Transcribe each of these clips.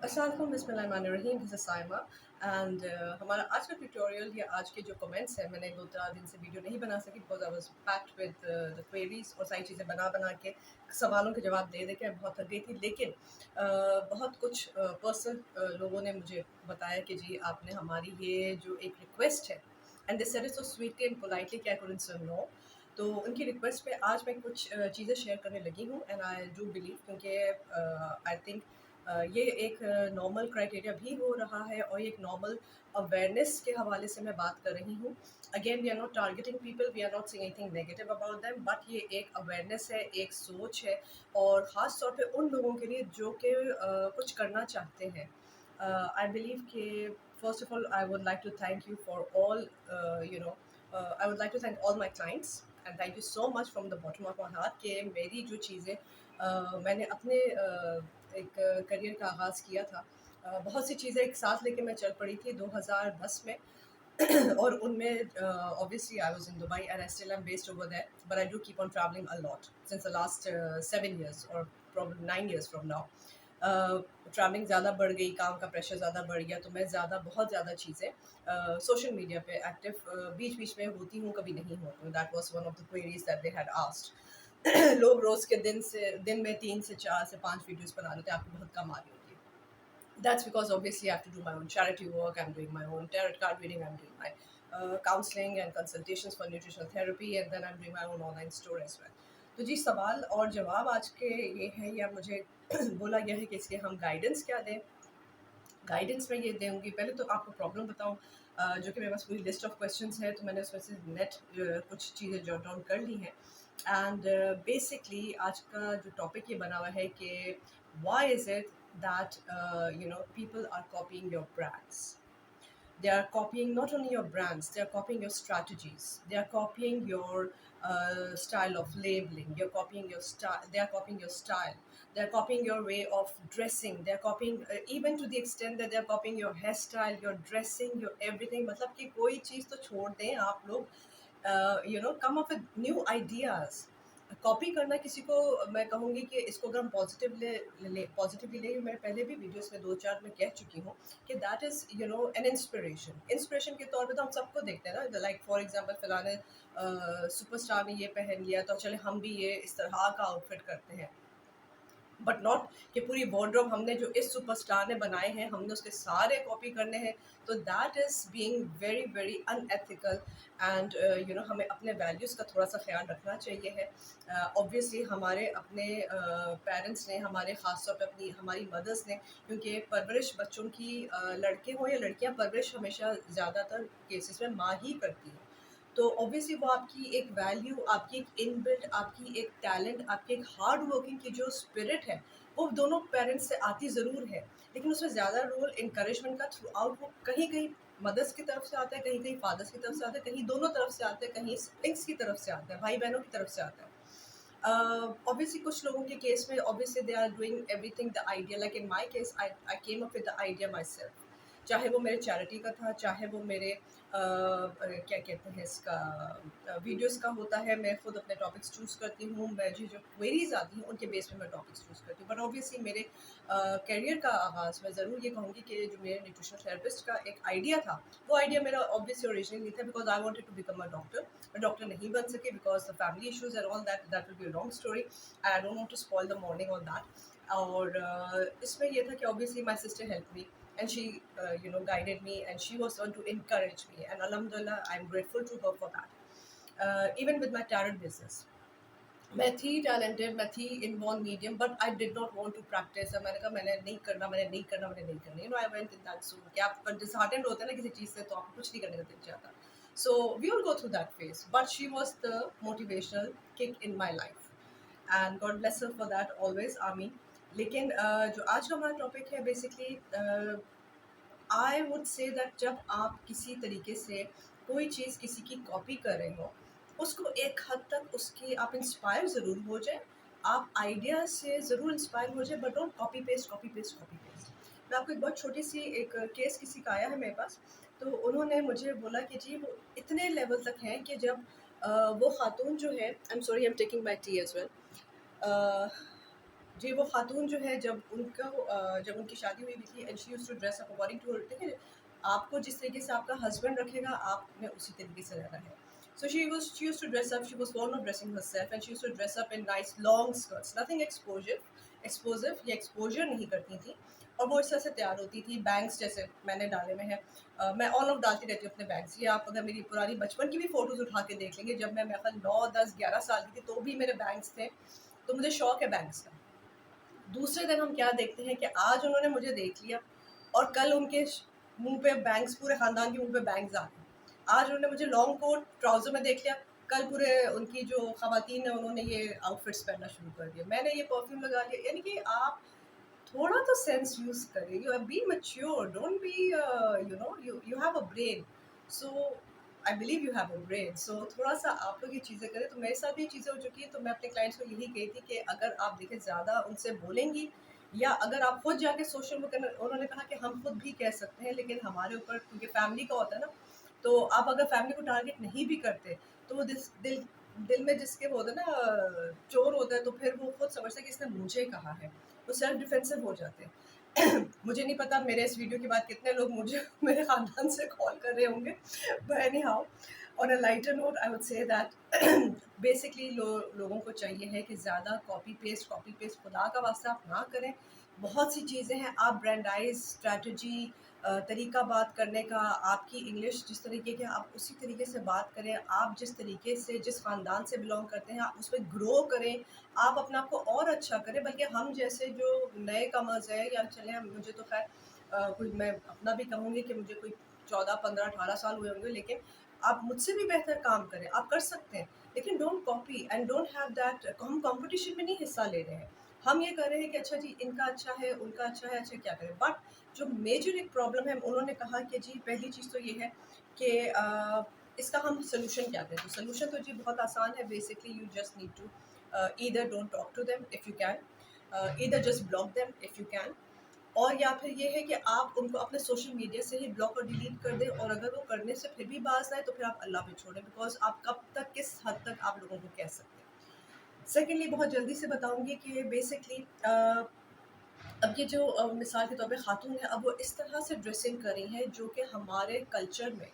अस्सलाम वालेकुम, बिस्मिल्लाहिर्रहमानिर्रहीम, दिस इज़ साइमा एंड हमारा आज का ट्यूटोरियल या आज के जो कमेंट्स हैं, मैंने 2-4 दिन से वीडियो नहीं बना सकी because I was packed with the queries और सारी चीज़ें बना के सवालों के जवाब दे के मैं बहुत थक गई थी। लेकिन बहुत कुछ पर्सनल लोगों ने मुझे बताया कि जी आपने हमारी ये जो एक रिक्वेस्ट है and they said it so sweetly and politely कि आई कुडन्ट से नो। तो उनकी रिक्वेस्ट पे आज मैं कुछ चीज़ें शेयर करने लगी हूँ एंड आई डू बिलीव क्योंकि आई थिंक ये एक नॉर्मल क्राइटेरिया भी हो रहा है और एक नॉर्मल अवेयरनेस के हवाले से मैं बात कर रही हूँ। Again we are not targeting people, we are not saying anything negative about them, but ये एक अवेयरनेस है, एक सोच है और ख़ास तौर पे उन लोगों के लिए जो कि कुछ करना चाहते हैं। आई बिलीव कि first of all I would like to thank you for all you know I would like to thank all my clients and thank you so much from the bottom of my heart कि मेरी जो चीज़ें मैंने अपने एक career का आगाज़ किया था। बहुत सी चीज़ें एक साथ लेके मैं चल पड़ी थी 2010 में और उनमें obviously I was in Dubai and I still am based over there, but I do keep on travelling a lot since the last 7 years और probably 9 years from now. Travelling ज़्यादा बढ़ गई, काम का प्रेशर ज़्यादा बढ़ गया, तो मैं बहुत ज़्यादा चीज़ें सोशल मीडिया पे एक्टिव बीच-बीच में होती हूँ, कभी नहीं होती हूँ। That was one of the queries that they had asked. लोग रोज़ के दिन में 3 से 4 से 5 वीडियोज़ बना लेते हैं, आपको बहुत कम आ रही होती है। That's because obviously I have to do my own charity work, I'm doing my own tarot card reading, I'm doing my counseling and consultations for nutritional therapy, and then I'm doing my own online store as well. तो जी सवाल और जवाब आज के ये है या मुझे बोला गया है कि इसके हम गाइडेंस क्या दें। गाइडेंस मैं ये दूँगी, पहले तो आपको प्रॉब्लम बताऊँ जो कि मेरे पास पूरी लिस्ट ऑफ क्वेश्चंस है, तो मैंने उसमें से कुछ चीज़ें जॉट डाउन कर ली हैं एंड बेसिकली आज का जो टॉपिक ये बना हुआ है कि why is it that people are copying your brands. They are copying not only your brands, they are copying your strategies, they are copying your style of labeling, you're copying your style, they are copying your style, they are copying your way of dressing, they are copying even to the extent that they are copying your hairstyle, your dressing, your everything. मतलब कि कोई चीज़ तो छोड़ दें आप लोग, come up with new ideas. Copy करना किसी को मैं कहूँगी कि इसको अगर हम पॉजिटिवली ले, मैं पहले भी वीडियोस में 2-4 में कह चुकी हूँ कि दैट इज़ एन इंस्पिरेशन के तौर पे तो हम सबको देखते हैं ना, लाइक फॉर एग्जांपल फलाने सुपरस्टार ने ये पहन लिया तो चले हम भी ये इस तरह का आउटफिट करते हैं, बट नॉट कि पूरी वार्डरोब हमने जो इस सुपरस्टार ने बनाए हैं हमने उसके सारे कॉपी करने हैं। तो that is being very very unethical and हमें अपने वैल्यूज़ का थोड़ा सा ख्याल रखना चाहिए है। ऑब्वियसली हमारे अपने पेरेंट्स ने, हमारे ख़ास तौर पे अपनी हमारी मदर्स ने, क्योंकि परवरिश बच्चों की लड़के हों या लड़कियां, परवरिश हमेशा ज़्यादातर केसेस में माँ ही करती है। तो ऑब्वियसली वो आपकी एक वैल्यू, आपकी एक इनबिल्ट, आपकी एक टैलेंट, आपकी एक हार्ड वर्किंग की जो स्पिरिट है, वो दोनों पेरेंट्स से आती ज़रूर है, लेकिन उसमें ज़्यादा रोल इनकरेजमेंट का थ्रू आउट वो कहीं-कहीं मदर्स की तरफ से आता है, कहीं-कहीं फादर्स की तरफ से आता है, कहीं दोनों तरफ से आता है, कहीं सिब्लिंग्स की तरफ से आता है, भाई-बहनों की तरफ से आता है। ऑब्वियसली कुछ लोगों के केस में obviously they are doing everything the idea, like in my case I came up with the idea myself. चाहे वो मेरे चैरिटी का था, चाहे वो मेरे क्या कहते हैं इसका वीडियोस का होता है। मैं खुद अपने टॉपिक्स चूज़ करती हूँ, मुझे जो क्वेरीज आती हैं उनके बेस पे मैं टॉपिक्स चूज़ करती हूँ। बट ऑब्वियसली मेरे करियर का आगाज़ मैं ज़रूर ये कहूँगी कि जो मेरे न्यूट्रिशनल थेरेपिस्ट का एक आइडिया था, वो आइडिया मेरा ऑब्वियसली ओरिजिनल नहीं था because I wanted to become a doctor. मैं डॉक्टर नहीं बन सके because the family issues and all that will be a long story, I don't want to spoil the morning on that. और इसमें ये था कि obviously my sister help me and she guided me and she was one to encourage me and alhamdulillah I'm grateful to her for that. Even with my tarot business, मैं थी talented, मैं थी in one medium, but I did not want to practise. मैंने कहा मैंने नहीं करना, I went in that zone कि आप डिसहार्टेंड होते हैं ना किसी चीज़ से, तो आपको कुछ नहीं करने का दिल चाहता। So we all go through that phase, but she was the motivational kick in my life and God bless her for that always, आमीन। लेकिन जो आज का हमारा टॉपिक है basically, I would say that जब आप किसी तरीके से कोई चीज़ किसी की कॉपी कर रहे हो, उसको एक हद तक उसकी आप इंस्पायर ज़रूर हो जाए, आप आइडिया से ज़रूर इंस्पायर हो जाए, but don't copy paste copy paste copy paste. मैं आपको एक बहुत छोटी सी एक केस किसी का आया है मेरे पास, तो उन्होंने मुझे बोला कि जी वो इतने लेवल तक हैं कि जब वो खातून जो है, I am sorry I am taking my tea as well, جی وہ خاتون جو ہے جب ان کی شادی ہوئی بھی تھی and she used to dress up according to دیکھیں آپ کو جس طریقے سے آپ کا ہسبینڈ رکھے گا آپ نے اسی طریقے سے رہنا ہے. So she used to dress up. She was fond of dressing herself, and she used to dress up in nice long skirts. Nothing explosive یا exposure نہیں کرتی تھی. اور وہ اس طرح سے تیار ہوتی تھی. بینگس جیسے میں نے ڈالے ہوئے ہیں, میں آن آف ڈالتی رہتی ہوں اپنے بینگس. یہ آپ اگر میری پرانی بچپن کی بھی فوٹوز اٹھا کے دیکھ لیں گے, جب میں میرے خیال 9 10 11 سال کی تھی تو بھی میرے بینگس تھے. تو مجھے شوق ہے بینگس کا. دوسرے دن ہم کیا دیکھتے ہیں کہ آج انہوں نے مجھے دیکھ لیا اور کل ان کے منہ پہ بینگس, پورے خاندان کے منہ پہ بینگس آ گئے. آج انہوں نے مجھے لانگ کوٹ ٹراؤزر میں دیکھ لیا, کل پورے ان کی جو خواتین ہیں انہوں نے یہ آؤٹ فٹس پہننا شروع کر دیا. میں نے یہ پرفیوم لگا لیا. یعنی کہ آپ تھوڑا تو سینس یوز کریں. You be mature, don't be you have a brain. So I believe you have a brain. So تھوڑا سا آپ لوگ یہ چیزیں کریں. تو میرے ساتھ بھی یہ چیزیں ہو چکی ہیں. تو میں اپنے کلائنٹس کو یہی کہی تھی کہ اگر آپ دیکھیں زیادہ ان سے بولیں گی, یا اگر آپ خود جا کے سوشل میڈیا, انہوں نے کہا کہ ہم خود بھی کہہ سکتے ہیں, لیکن ہمارے اوپر کیونکہ فیملی کا ہوتا ہے نا, تو آپ اگر فیملی کو ٹارگیٹ نہیں بھی کرتے تو وہ دل میں جس کے وہ ہوتا ہے نا چور ہوتا ہے, تو پھر وہ خود سمجھتا ہے کہ اس نے مجھے کہا ہے, وہ سیلف ڈیفینسو ہو جاتے ہیں. مجھے نہیں پتا میرے اس ویڈیو کے بعد کتنے لوگ مجھے میرے خاندان سے کال کر رہے ہوں گے. But anyhow, on a lighter note I would say that basically لوگوں کو چاہیے ہے کہ زیادہ کاپی پیسٹ خدا کا واسطہ آپ نہ کریں. بہت سی چیزیں ہیں, آپ برانڈائز اسٹریٹجی, طریقہ بات کرنے کا, آپ کی انگلش جس طریقے کے آپ اسی طریقے سے بات کریں. آپ جس طریقے سے جس خاندان سے بلانگ کرتے ہیں آپ اس پہ گرو کریں, آپ اپنے آپ کو اور اچھا کریں. بلکہ ہم جیسے جو نئے کمرز ہیں, یا چلیں مجھے تو خیر کوئی, میں اپنا بھی کہوں گی کہ مجھے کوئی 14 15 18 سال ہوئے ہوں گے, لیکن آپ مجھ سے بھی بہتر کام کریں, آپ کر سکتے ہیں. لیکن don't copy and don't have that. ہم کمپٹیشن میں نہیں حصہ لے رہے ہیں, ہم یہ کر رہے ہیں کہ اچھا جی ان کا اچھا ہے, ان کا اچھا ہے, اچھا کیا کریں. بٹ جو میجر ایک پرابلم ہے, انہوں نے کہا کہ جی پہلی چیز تو یہ ہے کہ اس کا ہم سلوشن کیا کریں. تو سلوشن تو جی بہت آسان ہے. Basically you just need to either don't talk to them if you can, either just block them if you can, اور یا پھر یہ ہے کہ آپ ان کو اپنے سوشل میڈیا سے ہی بلاک اور ڈیلیٹ کر دیں. اور اگر وہ کرنے سے پھر بھی باز آئے تو پھر آپ اللہ پہ چھوڑیں, بیکاز آپ کب تک کس حد تک آپ لوگوں کو کہہ سکتے ہیں. سیکنڈلی بہت جلدی سے بتاؤں گی کہ بیسکلی اب یہ جو مثال کے طور پہ خاتون ہے, اب وہ اس طرح سے ڈریسنگ کر رہی ہیں جو کہ ہمارے کلچر میں,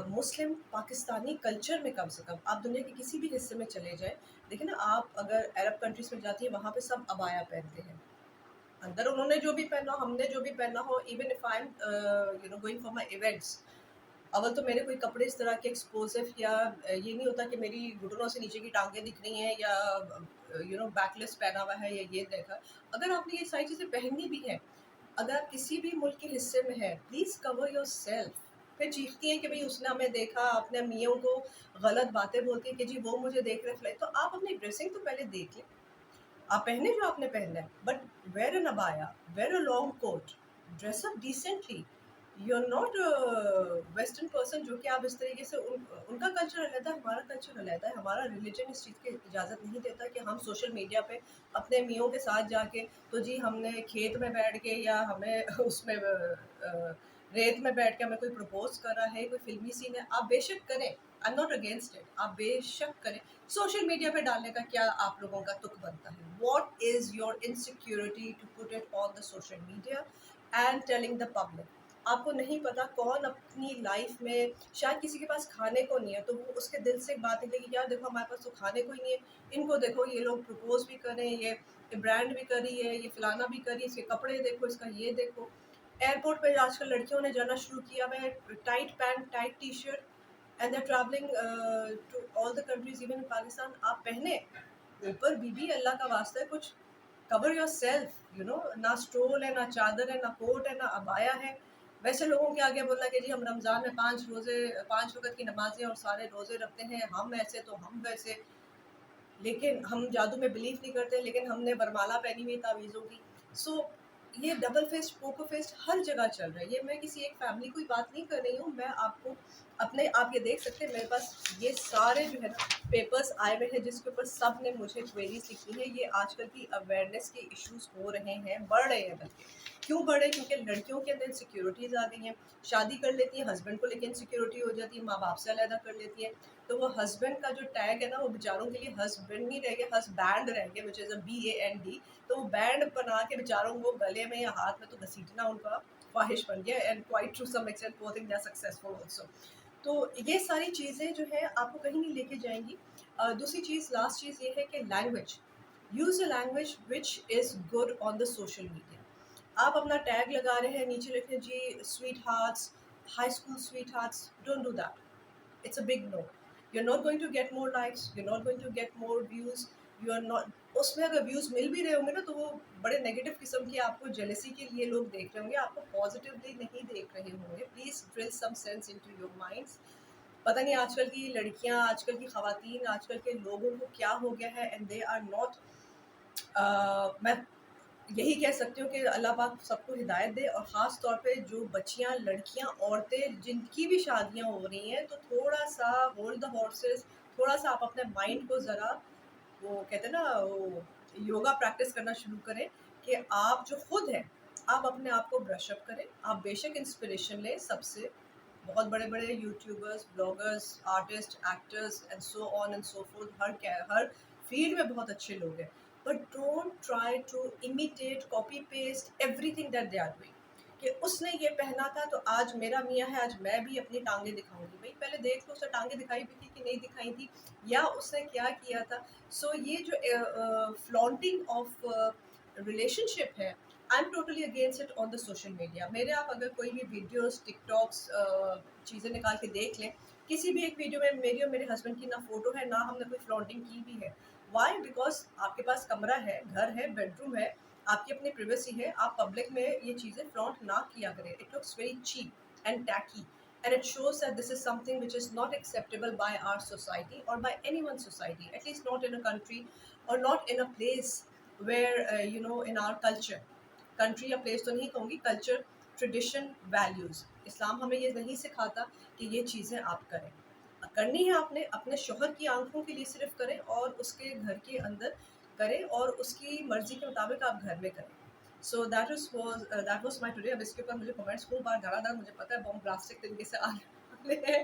مسلم پاکستانی کلچر میں کم سے کم, آپ دنیا کے کسی بھی حصے میں چلے جائیں, دیکھیں نا آپ اگر عرب کنٹریز میں جاتی ہیں وہاں پہ سب عبایا پہنتے ہیں. اندر انہوں نے جو بھی پہنا ہو, ہم نے جو بھی پہنا ہو, even if I am going for my events, اول تو میرے کوئی کپڑے اس طرح کے ایکسپوزو, یا یہ نہیں ہوتا کہ میری گھٹنوں سے نیچے کی ٹانگیں دکھ رہی ہیں, یا بیک لیس پہنا ہوا ہے, یا یہ دیکھا. اگر آپ نے یہ ساری چیزیں پہنی بھی ہیں, اگر آپ کسی بھی ملک کے حصے میں ہے, پلیز کور یور سیلف. پھر چیختی ہیں کہ بھائی اس نے ہمیں دیکھا, اپنے میوں کو غلط باتیں بولتی ہیں کہ جی وہ مجھے دیکھ رہے فلائی. تو آپ اپنی ڈریسنگ تو پہلے دیکھ لیں, آپ پہنے جو آپ نے پہننا ہے, بٹ ویئر این ابایا, wear a long coat, dress up decently. You are not western person جو کہ آپ اس طریقے سے, ان کا کلچر علیحدہ ہے, ہمارا کلچر علیحدہ ہے. ہمارا ریلیجن اس چیز کی اجازت نہیں دیتا کہ ہم سوشل میڈیا پہ اپنے میوں کے ساتھ جا کے, تو جی ہم نے کھیت میں بیٹھ کے, یا ہمیں اس میں ریت میں بیٹھ کے ہمیں کوئی پرپوز کر رہا ہے, کوئی فلمی سین ہے, آپ بے شک کریں. I am not against it, آپ بے شک کریں. سوشل میڈیا پہ ڈالنے کا کیا آپ لوگوں کا تک بنتا ہے؟ What is your insecurity to put it on the social media and telling the public? آپ کو نہیں پتا کون اپنی لائف میں, شاید کسی کے پاس کھانے کو نہیں ہے, تو وہ اس کے دل سے بات نکلے گی, یار دیکھو ہمارے پاس تو کھانے کو ہی نہیں ہے, ان کو دیکھو یہ لوگ پرپوز بھی کر رہے ہیں, یہ برانڈ بھی کر رہی ہے, یہ فلانا بھی کر رہی ہے, اس کے کپڑے دیکھو, اس کا یہ دیکھو. ایئرپورٹ پہ آج کل لڑکیوں نے جانا شروع کیا ہوا ہے, tight pant, tight T shirt, and they travelling to all the countries even in Pakistan. آپ پہنے اوپر بی اللہ کا واسطہ ہے کچھ کور یور سیلف, نہ اسٹول ہے, نہ چادر ہے, نہ کوٹ ہے, نہ ابایا ہے. ویسے لوگوں کے آگے بولنا کہ جی ہم رمضان میں 5 وقت کی نمازیں اور سارے روزے رکھتے ہیں, ہم ایسے تو ہم ویسے, لیکن ہم جادو میں بلیو نہیں کرتے, لیکن ہم نے برمالا پہنی ہوئی تعویذوں کی. سو یہ ڈبل فیسٹ, پوکر فیسٹ ہر جگہ چل رہا ہے. یہ میں کسی ایک فیملی کی بات نہیں کر رہی ہوں, میں آپ کو آپ یہ دیکھ سکتے ہیں میرے پاس یہ سارے جو ہے نا پیپرز آئے ہوئے ہیں, جس کے اوپر سب نے مجھے کوئریز لکھی ہیں. یہ آج کل کی اویئرنیس کے ایشوز ہو رہے ہیں, بڑھ رہے ہیں بلکہ. क्यों बढ़े? क्योंकि लड़कियों के अंदर इनसिक्योरिटीज़ आ गई हैं, शादी कर लेती हैं, हस्बैंड को लेके इनसिक्योरिटी हो जाती है, माँ बाप से अलहदा कर लेती हैं, तो वो हस्बैंड का जो टैग है ना, वो बेचारों के लिए हस्बैंड नहीं रह गया, हस्बैंड रह गया, विच इज़ अ BAND। तो वो बैंड बना के बेचारों को गले में या हाथ में तो घसीटना उनका ख्वाहिश बन गया, and quite to some extent वो think they are successful also. तो ये सारी चीज़ें जो है आपको कहीं नहीं लेके जाएंगी। दूसरी चीज़, लास्ट चीज़ ये है कि language, use a language which is good on the social media. आप अपना टैग लगा रहे हैं, नीचे लिख रहे जी sweethearts, high school sweethearts, don't do that, it's a big no. You're not going to get more likes, you're not going to get more views, you are not, उसमें अगर views मिल भी रहे होंगे ना, तो वो बड़े negative किस्म की आपको जेलसी के लिए लोग देख रहे होंगे, आपको पॉजिटिवली नहीं देख रहे होंगे। Please drill some sense into your minds. पता नहीं आजकल की लड़कियां, आजकल की खवातीन, आजकल के लोगों को क्या हो गया है, एंड दे आर नॉट, मैं यही कह सकती हूँ कि अल्लाह पाक सबको हिदायत दे, और ख़ास तौर पे जो बच्चियाँ, लड़कियाँ, औरतें जिनकी भी शादियाँ हो रही हैं, तो थोड़ा सा होल्ड द हॉर्सेस, थोड़ा सा आप अपने माइंड को ज़रा, वो कहते हैं ना, वो योगा प्रैक्टिस करना शुरू करें कि आप जो खुद हैं, आप अपने आप को ब्रश अप करें। आप बेशक इंस्पिरेशन लें सबसे, बहुत बड़े बड़े YouTubers, bloggers, artist, actors and so on and so forth, हर फील्ड में बहुत अच्छे लोग हैं, but don't try to imitate, copy paste everything that they are doing, कि उसने ये पहना था तो आज मेरा मियाँ है, आज मैं भी अपनी टांगे दिखाऊंगी। भाई पहले देख लो उसने टांगे दिखाई भी थी कि नहीं दिखाई थी, या उसने क्या किया था। सो ये जो फ्लॉन्टिंग ऑफ रिलेशनशिप है, I am totally against it on the social media. मेरे आप अगर कोई भी वीडियोस, टिकटॉक्स, चीज़ें निकाल के देख लें, किसी भी एक वीडियो में मेरी और मेरे हस्बैंड की ना फोटो है, ना हमने कोई फ्लॉन्टिंग की भी है। वाई? बिकॉज आपके पास कमरा है, घर है, बेडरूम है, आपकी अपनी प्रिवेसी है, आप पब्लिक में ये चीज़ें फ्लॉन्ट ना किया करें। It looks very cheap and tacky, and it shows that this is something which is not acceptable by our society or by anyone's society, at least not in a country or not in a place where in our culture, country या place तो नहीं कहूँगी, culture, tradition, values, इस्लाम हमें ये नहीं सिखाता कि ये चीज़ें आप करें। करनी है आपने अपने शोहर की आंखों के लिए सिर्फ करें, और उसके घर के अंदर करें, और उसकी मर्जी के मुताबिक आप घर में करें। So that was my today. अब इसके ऊपर मुझे कमेंट्स खूब बार धड़ाधड़, मुझे पता है बॉम्ब ब्लास्टिक तरीके से आने वाले हैं,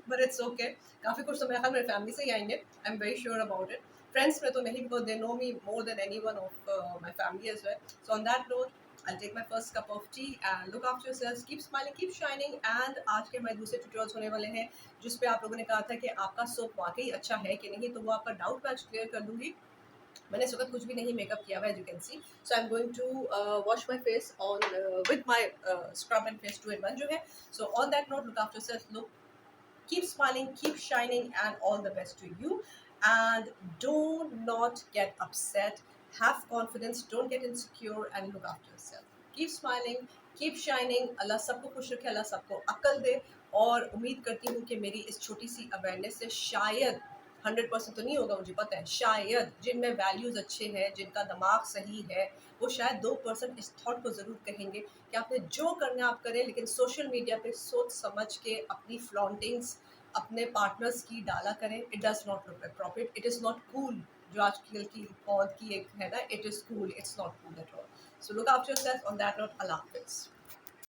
बट इट्स ओके। काफ़ी कुछ तो मेरे ख्याल मेरे फैमिली से ही आएंगे, I am very sure about it. Friends में तो नहीं, because they know me more than anyone of my family as well. So on that note, I'll take my first cup of tea and look after yourselves, keep smiling, keep shining। and आज के हमारे दूसरे tutorials होने वाले हैं, जिस पे आप लोगों ने कहा था कि आपका सोप वाकई अच्छा है कि नहीं, तो वो आपका डाउट मैं आज क्लियर कर दूंगी। मैंने इस वक्त कुछ भी नहीं मेकअप किया हुआ है, as you can see. So I am going to wash my face on with my scrub and face 2 in 1 जो है। So on that note, look after yourself, look, keep smiling, keep shining, and all the best to you. And do not get upset. Have confidence. Don't get insecure, and look after yourself. Keep smiling, keep shining. Allah सबको खुश रखे, Allah सबको अक्ल दे। और उम्मीद करती हूँ कि मेरी इस छोटी सी अवेयरनेस से शायद 100% तो नहीं होगा, मुझे पता है, शायद जिनमें वैल्यूज़ अच्छे हैं, जिनका दिमाग सही है, वो शायद 2% इस थॉट को ज़रूर कहेंगे कि आपने जो करना है आप करें, लेकिन सोशल मीडिया पे सोच समझ के अपनी फ्लॉन्टिंग्स अपने पार्टनर्स की डाला करें। It does not look appropriate, it is not cool, जो आजकल की पौध की एक है ना, it is cool, it's not cool at all. So look after yourself. On that note, Allah हाफिज़।